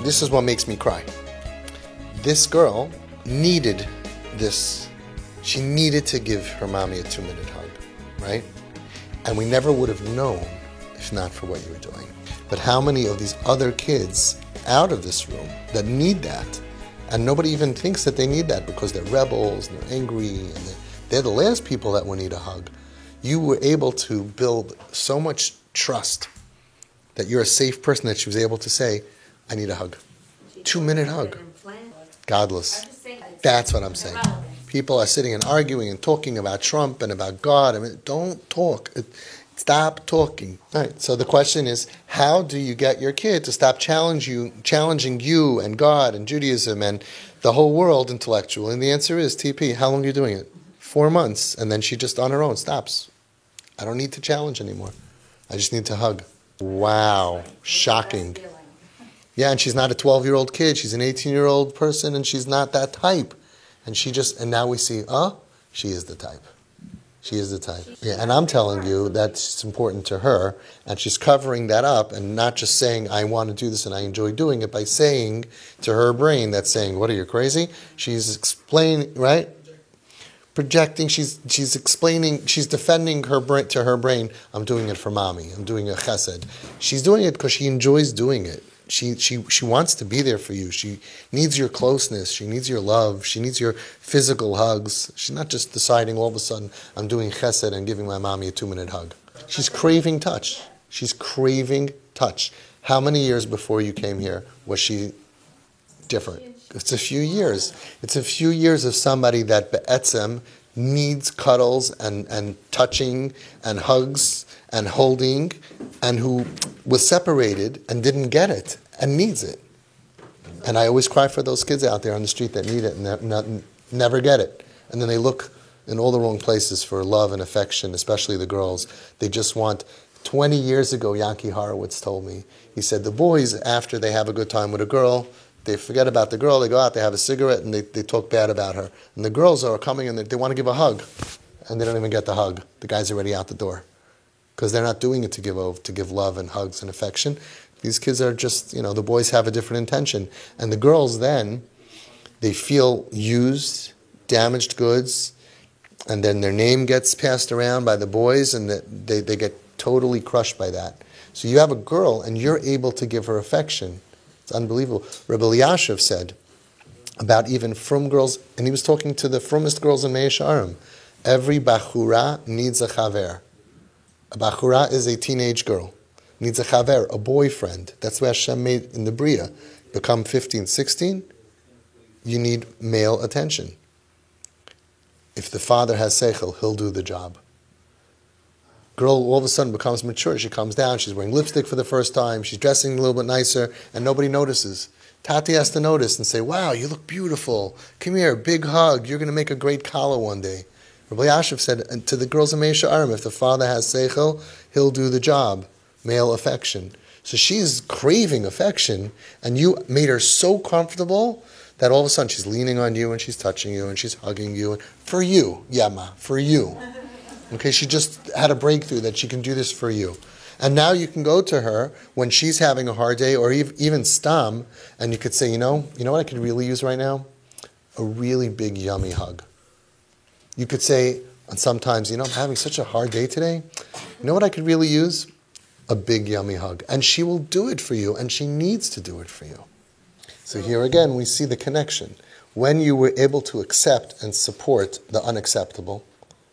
This is what makes me cry. This girl needed this. She needed to give her mommy a 2-minute hug, right? And we never would have known if not for what you were doing. But how many of these other kids out of this room that need that, and nobody even thinks that they need that because they're rebels and they're angry and they're the last people that will need a hug. You were able to build so much trust that you're a safe person that she was able to say, I need a hug. 2-minute hug. Godless. That's what I'm saying. People are sitting and arguing and talking about Trump and about God. I mean, don't talk. Stop talking. All right. So the question is, how do you get your kid to stop challenging you and God and Judaism and the whole world intellectually? And the answer is, TP, how long are you doing it? 4 months. And then she just on her own stops. I don't need to challenge anymore. I just need to hug. Wow. Shocking. Yeah, and she's not a 12-year-old kid. She's an 18-year-old person, and she's not that type. And now we see, she is the type. She is the type. Yeah, and I'm telling you that's important to her, and she's covering that up and not just saying, I want to do this and I enjoy doing it, by saying to her brain that's saying, what, are you crazy? She's explaining, right? Projecting, she's explaining, she's defending her brain to her brain, I'm doing it for mommy, I'm doing a chesed. She's doing it because she enjoys doing it. She wants to be there for you. She needs your closeness. She needs your love. She needs your physical hugs. She's not just deciding all of a sudden, I'm doing chesed and giving my mommy a 2-minute hug. She's craving touch. She's craving touch. How many years before you came here was she different? It's a few years. It's a few years of somebody that be'etzem needs cuddles and touching and hugs and holding, and who was separated and didn't get it and needs it. And I always cry for those kids out there on the street that need it and never get it. And then they look in all the wrong places for love and affection, especially the girls. They just want... 20 years ago, Yanki Horowitz told me, he said, the boys, after they have a good time with a girl, they forget about the girl, they go out, they have a cigarette, and they talk bad about her. And the girls are coming and they want to give a hug, and they don't even get the hug. The guy's already out the door. Because they're not doing it to give love and hugs and affection. These kids are just, the boys have a different intention. And the girls then, they feel used, damaged goods, and then their name gets passed around by the boys, and they get totally crushed by that. So you have a girl, and you're able to give her affection. It's unbelievable. Rebbe Elyashiv said about even frum girls, and he was talking to the frummest girls in Mea Shearim. Every bachura needs a chaver. A bachura is a teenage girl. Needs a chaver, a boyfriend. That's why Hashem made in the Bria. Become 15, 16, you need male attention. If the father has seichel, he'll do the job. Girl all of a sudden becomes mature. She comes down, she's wearing lipstick for the first time, she's dressing a little bit nicer, and nobody notices. Tati has to notice and say, wow, you look beautiful. Come here, big hug. You're going to make a great kala one day. Rabbi Yashiv said to the girls in Mea Shearim, if the father has seichel, he'll do the job. Male affection. So she's craving affection, and you made her so comfortable that all of a sudden she's leaning on you and she's touching you and she's hugging you. For you, Yama, for you. Okay, she just had a breakthrough that she can do this for you. And now you can go to her when she's having a hard day, or even stam, and you could say, you know what I could really use right now? A really big, yummy hug. You could say, and sometimes, I'm having such a hard day today. You know what I could really use? A big, yummy hug. And she will do it for you, and she needs to do it for you. So here again, we see the connection. When you were able to accept and support the unacceptable,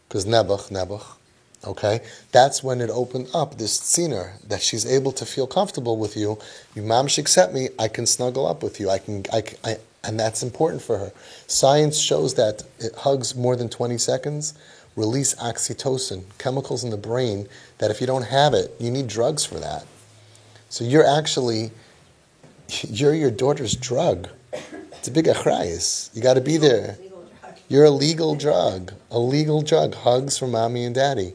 because nebuch, okay, that's when it opened up this tziner, that she's able to feel comfortable with you. You mamsh accept me, I can snuggle up with you. And that's important for her. Science shows that hugs more than 20 seconds release oxytocin, chemicals in the brain that if you don't have it, you need drugs for that. So you're your daughter's drug. It's a big achrayis. You got to be there. You're a legal drug. Hugs from mommy and daddy.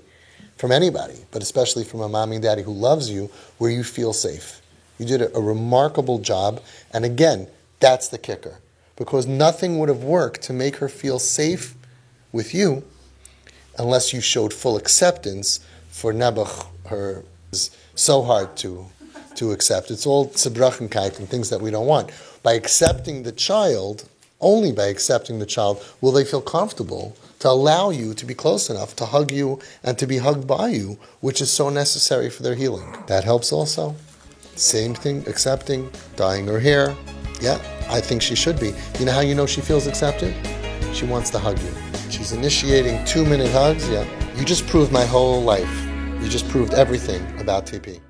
From anybody, but especially from a mommy and daddy who loves you, where you feel safe. You did a remarkable job. And again, that's the kicker. Because nothing would have worked to make her feel safe with you unless you showed full acceptance for Nebuch. Her is so hard to to accept. It's all Zebrachenkeit and things that we don't want. By accepting the child, only by accepting the child will they feel comfortable to allow you to be close enough to hug you and to be hugged by you, which is so necessary for their healing. That helps also. Same thing, accepting, dyeing her hair. Yeah, I think she should be. You know how you know she feels accepted? She wants to hug you. She's initiating 2-minute hugs. Yeah, you just proved my whole life. You just proved everything about TP.